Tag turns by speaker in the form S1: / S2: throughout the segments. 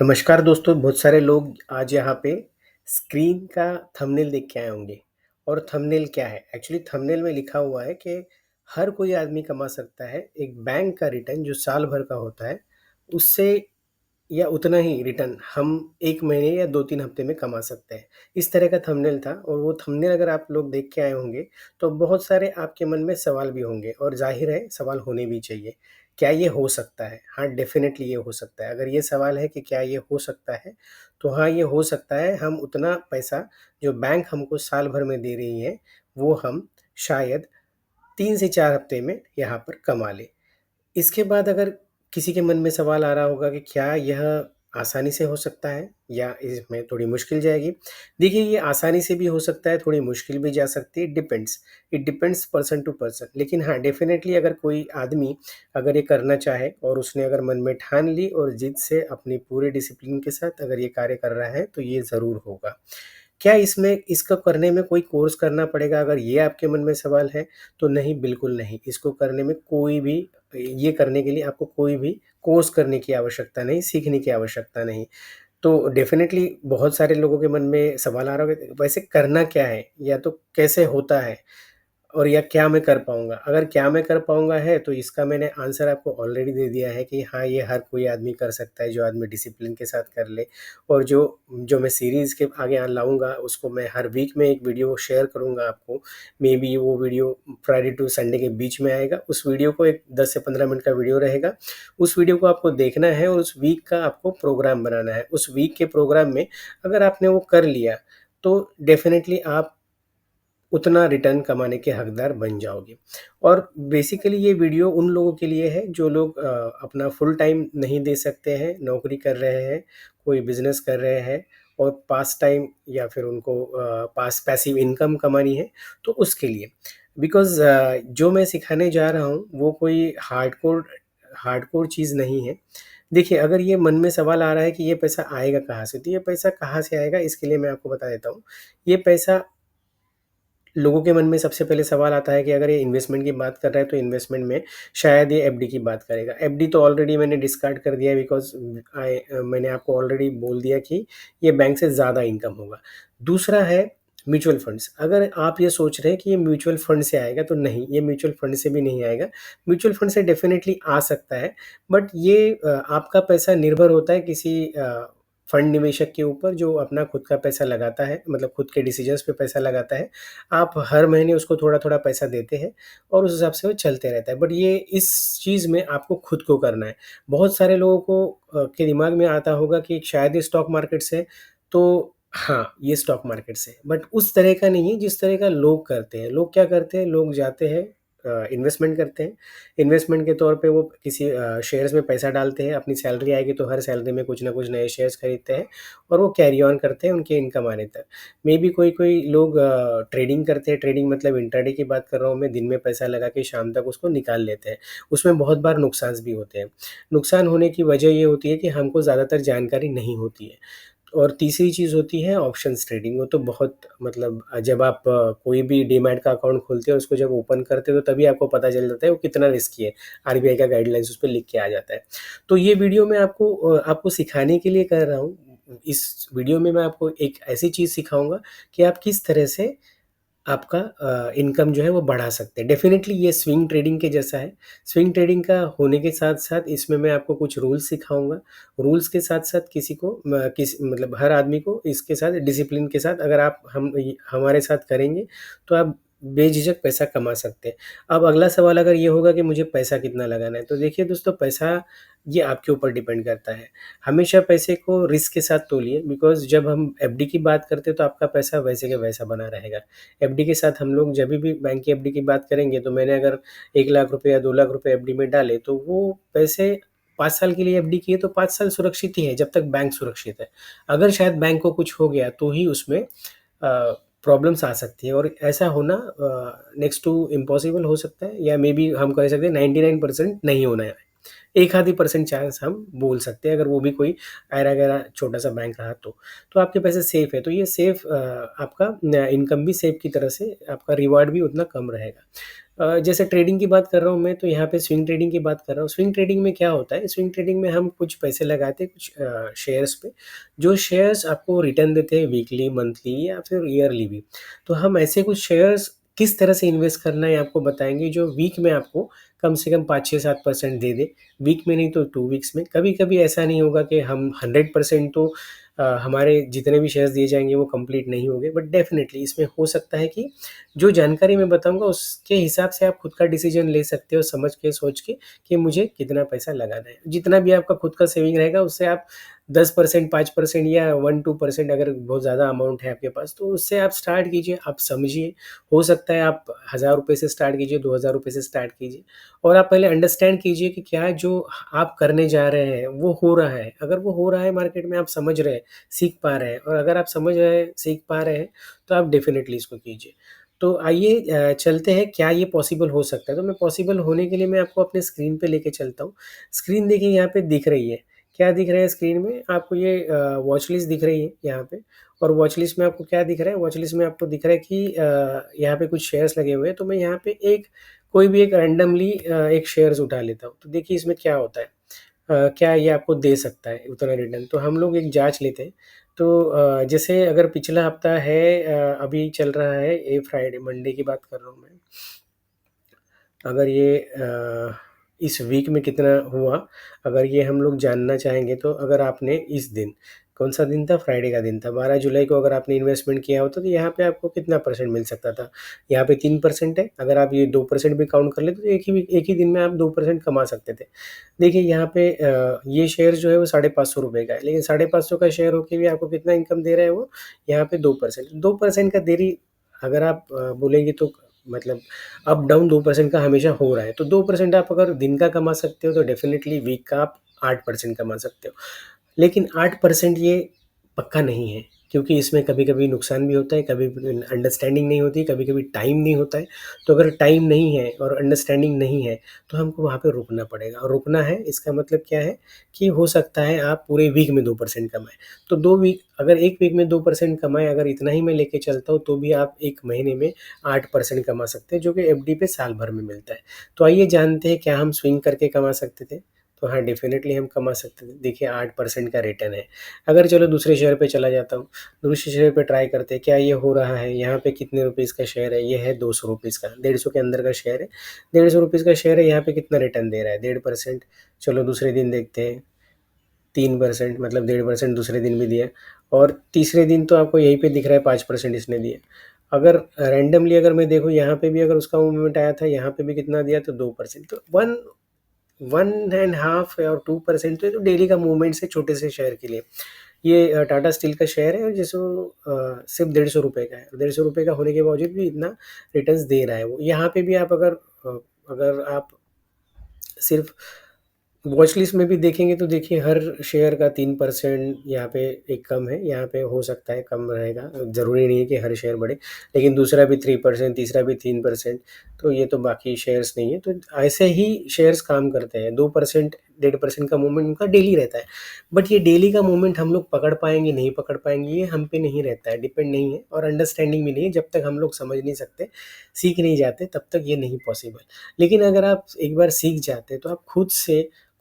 S1: नमस्कार दोस्तों, बहुत सारे लोग आज यहाँ पे स्क्रीन का थंबनेल देख के आए होंगे। और थंबनेल क्या है? एक्चुअली थंबनेल में लिखा हुआ है कि हर कोई आदमी कमा सकता है एक बैंक का रिटर्न जो साल भर का होता है, उससे या उतना ही रिटर्न हम 1 महीने या 2-3 हफ्ते में कमा सकते हैं। इस तरह का थंबनेल था और वो थंबनेल अगर आप लोग देख के आए होंगे, तो बहुत सारे आपके मन में सवाल भी होंगे और ज़ाहिर है सवाल होने भी चाहिए। क्या ये हो सकता है? हाँ, डेफ़िनेटली ये हो सकता है। अगर ये सवाल है कि क्या ये हो सकता है? तो हाँ, ये हो सकता है। हम उतना पैसा जो बैंक हमको साल भर में दे रही है, वो हम शायद 3 से 4 हफ्ते में यहाँ पर कमा लें। इसके बाद अगर किसी के मन में सवाल आ रहा होगा कि क्या यह आसानी से हो सकता है या इसमें थोड़ी मुश्किल जाएगी? देखिए, ये आसानी से भी हो सकता है, थोड़ी मुश्किल भी जा सकती है, depends. It depends person to person. लेकिन हाँ, डेफ़िनेटली अगर कोई आदमी अगर ये करना चाहे और उसने अगर मन में ठान ली और जिद से अपनी पूरे डिसिप्लिन के साथ अगर ये कार्य कर रहा है, तो ये ज़रूर होगा। क्या इसमें इसको करने में कोई कोर्स करना पड़ेगा? अगर ये आपके मन में सवाल है, तो नहीं, बिल्कुल नहीं। इसको करने में कोई भी ये करने के लिए आपको कोई भी कोर्स करने की आवश्यकता नहीं, सीखने की आवश्यकता नहीं। तो डेफ़िनेटली बहुत सारे लोगों के मन में सवाल आ रहा होगा कि वैसे करना क्या है? या तो कैसे होता है? और या क्या मैं कर पाऊँगा? अगर क्या मैं कर पाऊँगा है, तो इसका मैंने आंसर आपको ऑलरेडी दे दिया है कि हाँ, ये हर कोई आदमी कर सकता है, जो आदमी डिसिप्लिन के साथ कर ले। और जो जो मैं सीरीज़ के आगे लाऊँगा, उसको मैं हर वीक में एक वीडियो शेयर करूँगा आपको। मेबी वो वीडियो फ्राइडे टू संडे के बीच में आएगा। उस वीडियो को एक 10 से 15 मिनट का वीडियो रहेगा। उस वीडियो को आपको देखना है और उस वीक का आपको प्रोग्राम बनाना है। उस वीक के प्रोग्राम में अगर आपने वो कर लिया, तो डेफ़िनेटली आप उतना रिटर्न कमाने के हकदार बन जाओगे। और बेसिकली ये वीडियो उन लोगों के लिए है जो लोग अपना फुल टाइम नहीं दे सकते हैं, नौकरी कर रहे हैं, कोई बिज़नेस कर रहे हैं और पास टाइम या फिर उनको पास पैसिव इनकम कमानी है, तो उसके लिए। बिकॉज़ जो मैं सिखाने जा रहा हूँ वो कोई हार्डकोर हार्डकोर चीज़ नहीं है। देखिए, अगर ये मन में सवाल आ रहा है कि ये पैसा आएगा कहाँ से? तो ये पैसा कहाँ से आएगा, इसके लिए मैं आपको बता देता हूँ। ये पैसा लोगों के मन में सबसे पहले सवाल आता है कि अगर ये इन्वेस्टमेंट की बात कर रहा है, तो इन्वेस्टमेंट में शायद ये एफडी की बात करेगा। एफडी तो ऑलरेडी मैंने डिस्कार्ड कर दिया है, बिकॉज़ मैंने आपको ऑलरेडी बोल दिया कि ये बैंक से ज़्यादा इनकम होगा। दूसरा है म्यूचुअल फंड्स। अगर आप ये सोच रहे हैं कि ये म्यूचुअल फंड से आएगा, तो नहीं, ये म्यूचुअल फंड से भी नहीं आएगा। म्यूचुअल फंड से डेफ़िनेटली आ सकता है, बट ये आपका पैसा निर्भर होता है किसी फंड निवेशक के ऊपर जो अपना खुद का पैसा लगाता है, मतलब खुद के डिसीज़न्स पे पैसा लगाता है। आप हर महीने उसको थोड़ा-थोड़ा पैसा देते हैं और उस हिसाब से वो चलते रहता है। बट ये इस चीज़ में आपको खुद को करना है। बहुत सारे लोगों को के दिमाग में आता होगा कि शायद ये स्टॉक मार्केट से, तो हाँ, ये स्टॉक मार्केट से है। बट उस तरह का नहीं है जिस तरह का लोग करते हैं। लोग क्या करते हैं, लोग जाते हैं इन्वेस्टमेंट करते हैं। इन्वेस्टमेंट के तौर पे वो किसी शेयर्स में पैसा डालते हैं, अपनी सैलरी आएगी तो हर सैलरी में कुछ ना कुछ नए शेयर्स खरीदते हैं और वो कैरी ऑन करते हैं उनकी इनकम आने तक। मेबी कोई-कोई लोग ट्रेडिंग करते हैं, ट्रेडिंग मतलब इंट्राडे की बात कर रहा हूँ मैं, दिन में पैसा लगा के शाम तक उसको निकाल लेते हैं। उसमें बहुत बार नुकसान भी होते हैं। नुकसान होने की वजह ये होती है कि हमको ज़्यादातर जानकारी नहीं होती है। और तीसरी चीज़ होती है ऑप्शंस ट्रेडिंग। वो तो बहुत मतलब जब आप कोई भी डीमैट का अकाउंट खोलते हो, उसको जब ओपन करते हो, तो तभी आपको पता चल जाता है वो कितना रिस्की है। आरबीआई का गाइडलाइंस उस पे लिख के आ जाता है। तो ये वीडियो मैं आपको सिखाने के लिए कर रहा हूँ। इस वीडियो में मैं आपको एक ऐसी चीज़ सिखाऊँगा कि आप किस तरह से आपका इनकम जो है वो बढ़ा सकते हैं। डेफ़िनेटली ये स्विंग ट्रेडिंग के जैसा है। स्विंग ट्रेडिंग का होने के साथ-साथ इसमें मैं आपको कुछ रूल्स सिखाऊँगा। रूल्स के साथ-साथ किसी को मतलब हर आदमी को इसके साथ डिसिप्लिन के साथ अगर आप हमारे साथ करेंगे, तो आप बेझिझक पैसा कमा सकते हैं। अब अगला सवाल अगर ये होगा कि मुझे पैसा कितना लगाना है, तो देखिए दोस्तों, पैसा ये आपके ऊपर डिपेंड करता है। हमेशा पैसे को रिस्क के साथ तोलिए, बिकॉज़ जब हम एफडी की बात करते हैं तो आपका पैसा वैसे का वैसा बना रहेगा। एफडी के साथ हम लोग जभी भी बैंक की एफडी की बात करेंगे, तो मैंने अगर 1 लाख रुपए या 2 लाख रुपए एफडी में डाले, तो वो पैसे 5 साल के लिए एफडी किए तो 5 साल सुरक्षित ही है, जब तक बैंक सुरक्षित है। अगर शायद बैंक को कुछ हो गया तो ही उसमें प्रॉब्लम्स आ सकती है और ऐसा होना नेक्स्ट टू इम्पॉसिबल हो सकता है, या मेबी हम कह सकते हैं 99% नहीं होना है। एक आधी परसेंट चांस हम बोल सकते हैं, अगर वो भी कोई ऐरा-गैरा छोटा-सा बैंक रहा तो। तो आपके पैसे सेफ है, तो ये सेफ आपका न इनकम भी सेफ की तरह से आपका रिवार्ड भी उतना कम रहेगा। जैसे ट्रेडिंग की बात कर रहा हूँ मैं, तो यहाँ पे स्विंग ट्रेडिंग की बात कर रहा हूँ। स्विंग ट्रेडिंग में क्या होता है, स्विंग ट्रेडिंग में हम कुछ पैसे लगाते हैं कुछ शेयर्स पे, जो शेयर्स आपको रिटर्न देते हैं वीकली, मंथली या फिर ईयरली भी। तो हम ऐसे कुछ शेयर्स किस तरह से इन्वेस्ट करना है आपको बताएँगे, जो वीक में आपको कम से कम 5, 6, 7% दे दे। वीक में नहीं तो 2 वीक्स में। कभी-कभी ऐसा नहीं होगा कि हम 100% तो हमारे जितने भी शेयर्स दिए जाएँगे वो कंप्लीट नहीं होंगे, बट डेफ़िनिटली इसमें हो सकता है कि जो जानकारी मैं बताऊँगा उसके हिसाब से आप खुद का डिसीज़न ले सकते हो, समझ के, सोच के कि मुझे कितना पैसा लगाना है। जितना भी आपका खुद का सेविंग रहेगा उससे आप 10%, 5% या 1-2% अगर बहुत ज़्यादा अमाउंट है आपके पास, तो उससे आप स्टार्ट कीजिए, आप समझिए। हो सकता है आप ₹1000 से स्टार्ट कीजिए, ₹2000 से स्टार्ट कीजिए, और आप पहले अंडरस्टैंड कीजिए कि क्या जो आप करने जा रहे हैं वो हो रहा है। अगर वो हो रहा है मार्केट में, आप समझ रहे हैं, सीख पा रहे हैं, और अगर आप समझ रहे हैं, सीख पा रहे हैं, तो आप डेफ़िनिटली इसको कीजिए। तो आइए चलते हैं, क्या ये पॉसिबल हो सकता है? तो मैं पॉसिबल होने के लिए मैं आपको अपने स्क्रीन पे लेके चलता हूँ। स्क्रीन देखिए यहाँ पे दिख रही है। क्या दिख रहा है स्क्रीन में? आपको ये वॉच लिस्ट दिख रही है यहाँ पे, और वॉच लिस्ट में आपको क्या दिख रहा है? वॉच लिस्ट में आपको दिख रहा है कि यहाँ पे कुछ शेयर्स लगे हुए हैं, तो मैं यहाँ पे एक कोई भी एक रैंडमली एक शेयर्स उठा लेता हूँ। तो देखिए इसमें क्या होता है। क्या ये आपको दे सकता है उतना रिटर्न? तो हम लोग एक जाँच लेते हैं। तो जैसे अगर पिछला हफ्ता है, अभी चल रहा है, ये फ्राइडे मंडे की बात कर रहा हूँ मैं। अगर ये इस वीक में कितना हुआ, अगर ये हम लोग जानना चाहेंगे, तो अगर आपने इस दिन, कौन-सा दिन था? फ्राइडे का दिन था। 12 जुलाई को अगर आपने इन्वेस्टमेंट किया होता तो यहाँ पे आपको कितना परसेंट मिल सकता था? यहाँ पे 3% है। अगर आप ये 2% भी काउंट कर लें तो एक ही दिन में आप 2% कमा सकते थे। देखिए यहाँ पे ये शेयर जो है वो ₹550 का है, लेकिन 550 का शेयर होके भी आपको कितना इनकम दे रहा है वो? यहाँ पे 2%। 2% का देरी अगर आप बोलेंगे तो मतलब अप डाउन 2% का हमेशा हो रहा है। तो 2% आप अगर दिन का कमा सकते हो तो डेफ़िनिटली वीक का आप 8% कमा सकते हो। लेकिन 8% ये पक्का नहीं है, क्योंकि इसमें कभी-कभी नुकसान भी होता है, कभी-कभी अंडरस्टैंडिंग नहीं होती, कभी-कभी टाइम नहीं होता है। तो अगर टाइम नहीं है और अंडरस्टैंडिंग नहीं है, तो हमको वहाँ पे रुकना पड़ेगा, और रुकना है इसका मतलब क्या है कि हो सकता है आप पूरे वीक में 2% कमाएँ। तो 2 वीक, अगर 1 वीक में 2% कमाएँ, अगर इतना ही मैं लेके चलता हूँ, तो भी आप 1 महीने में 8% कमा सकते हैं, जो कि एफडी पे साल भर में मिलता है। तो आइए जानते हैं, क्या हम स्विंग करके कमा सकते थे? तो हाँ, डेफ़िनेटली हम कमा सकते थे। देखिए 8% का रिटर्न है। अगर चलो दूसरे शेयर पे चला जाता हूँ, दूसरे शेयर पे ट्राई करते हैं, क्या ये हो रहा है? यहाँ पे कितने रुपीज़ का शेयर है? ये है ₹200 का, 150 के अंदर का शेयर है। ₹150 का शेयर है, यहाँ पे कितना रिटर्न दे रहा है? 1.5%। चलो दूसरे दिन देखते हैं, 3% मतलब 1.5% दूसरे दिन भी दिया, और तीसरे दिन तो आपको यहीं पे दिख रहा है 5% इसने दिया। अगर रैंडमली अगर मैं देखूँ, यहाँ पे भी अगर उसका मूवमेंट आया था, यहाँ पे भी कितना दिया, तो 2%। तो 1 एंड हाफ और 2% तो ये तो डेली का मूवमेंट्स है छोटे से शेयर के लिए। ये टाटा स्टील का शेयर है, और जिसको सिर्फ़ ₹150 का है। ₹150 का होने के बावजूद भी इतना रिटर्न्स दे रहा है वो। यहाँ पे भी आप अगर आप सिर्फ़ वॉच लिस्ट में भी देखेंगे, तो देखिए हर शेयर का 3% यहाँ पे एक कम है, यहाँ पे हो सकता है कम रहेगा, ज़रूरी नहीं है कि हर शेयर बढ़े। लेकिन दूसरा भी 3%, तीसरा भी 3%, तो ये तो बाकी शेयर्स नहीं है। तो ऐसे ही शेयर्स काम करते हैं, 2%, 1.5% का मूवमेंट उनका डेली रहता है। बट ये डेली का मूवमेंट हम लोग पकड़ पाएँगे, नहीं पकड़ पाएँगे, ये हम पे नहीं रहता है, डिपेंड नहीं है, और अंडरस्टैंडिंग भी नहीं है। जब तक हम लोग समझ नहीं सकते, सीख नहीं जाते, तब तक ये नहीं पॉसिबल। लेकिन अगर आप एक बार सीख जाते हैं, तो आप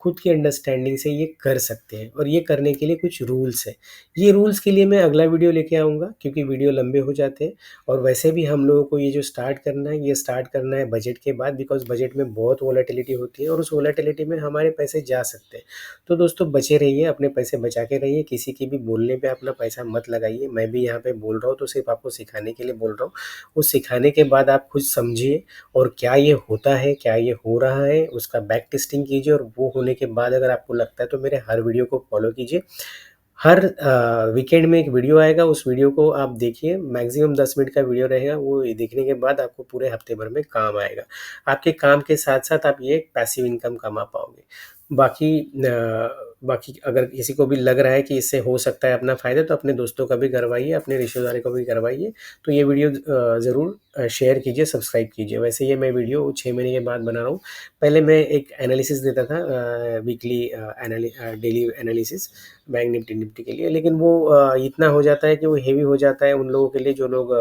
S1: खुद की अंडरस्टैंडिंग से ये कर सकते हैं, और ये करने के लिए कुछ रूल्स हैं। ये रूल्स के लिए मैं अगला वीडियो लेके आऊँगा, क्योंकि वीडियो लंबे हो जाते हैं, और वैसे भी हम लोगों को ये जो स्टार्ट करना है, ये स्टार्ट करना है बजट के बाद, बिकॉज़ बजट में बहुत वोलेटिलिटी होती है, और उस वोलेटिलिटी में हमारे पैसे जा सकते हैं। तो दोस्तों बचे रहिए, अपने पैसे बचा के रहिए, किसी के भी बोलने पे अपना पैसा मत लगाइए। मैं भी यहाँ पे बोल रहा हूँ तो सिर्फ़ आपको सिखाने के लिए बोल रहा हूँ। उस सिखाने के बाद आप खुद समझिए, और क्या ये होता है, क्या ये हो रहा है, उसका बैक टेस्टिंग कीजिए, और वो होने के बाद अगर आपको लगता है तो मेरे हर वीडियो को फॉलो कीजिए। हर वीकेंड में एक वीडियो आएगा, उस वीडियो को आप देखिए, मैक्सिमम 10 मिनट का वीडियो रहेगा, वो देखने के बाद आपको पूरे हफ्ते भर में काम आएगा। आपके काम के साथ-साथ आप ये पैसिव इनकम कमा पाओगे। बाकी बाकी अगर किसी को भी लग रहा है कि इससे हो सकता है अपना फ़ायदा, तो अपने दोस्तों का भी करवाइए, अपने रिश्तेदारों को भी करवाइए। तो ये वीडियो ज़रूर शेयर कीजिए, सब्सक्राइब कीजिए। वैसे ये मैं वीडियो 6 महीने के बाद बना रहा हूँ। पहले मैं एक एनालिसिस देता था, weekly daily analysis bank Nifty के लिए, लेकिन वो इतना हो जाता है कि वो हेवी हो जाता है उन लोगों के लिए जो लोग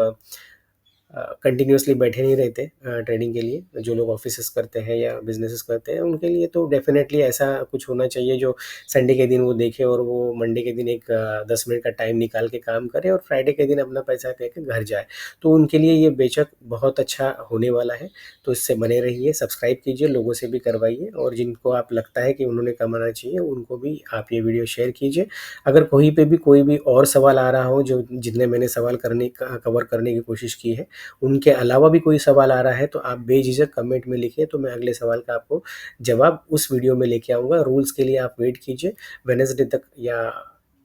S1: कंटिन्यूअसली बैठे नहीं रहते ट्रेडिंग के लिए। जो लोग ऑफ़िसेस करते हैं या बिज़नेसेस करते हैं, उनके लिए तो डेफ़िनेटली ऐसा कुछ होना चाहिए जो संडे के दिन वो देखें और वो मंडे के दिन एक 10 मिनट का टाइम निकाल के काम करें और फ्राइडे के दिन अपना पैसा लेके घर जाए। तो उनके लिए ये बेशक बहुत अच्छा होने वाला है। तो इससे बने रहिए, सब्सक्राइब कीजिए, लोगों से भी करवाइए और जिनको आप लगता है कि उन्होंने कमाना चाहिए, उनको भी आप ये वीडियो शेयर कीजिए। अगर कहीं पे भी कोई भी और सवाल आ रहा हो जो जितने मैंने सवाल करने का कवर करने की कोशिश की है, उनके अलावा भी कोई सवाल आ रहा है तो आप बेझिझक कमेंट में लिखिए, तो मैं अगले सवाल का आपको जवाब उस वीडियो में लेके आऊँगा। रूल्स के लिए आप वेट कीजिए, वेडनेसडे तक या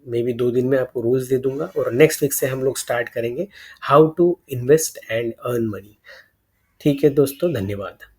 S1: मेबी 2 दिन में आपको रूल्स दे दूँगा और नेक्स्ट वीक से हम लोग स्टार्ट करेंगे how to invest and earn money. ठीक है दोस्तों, धन्यवाद।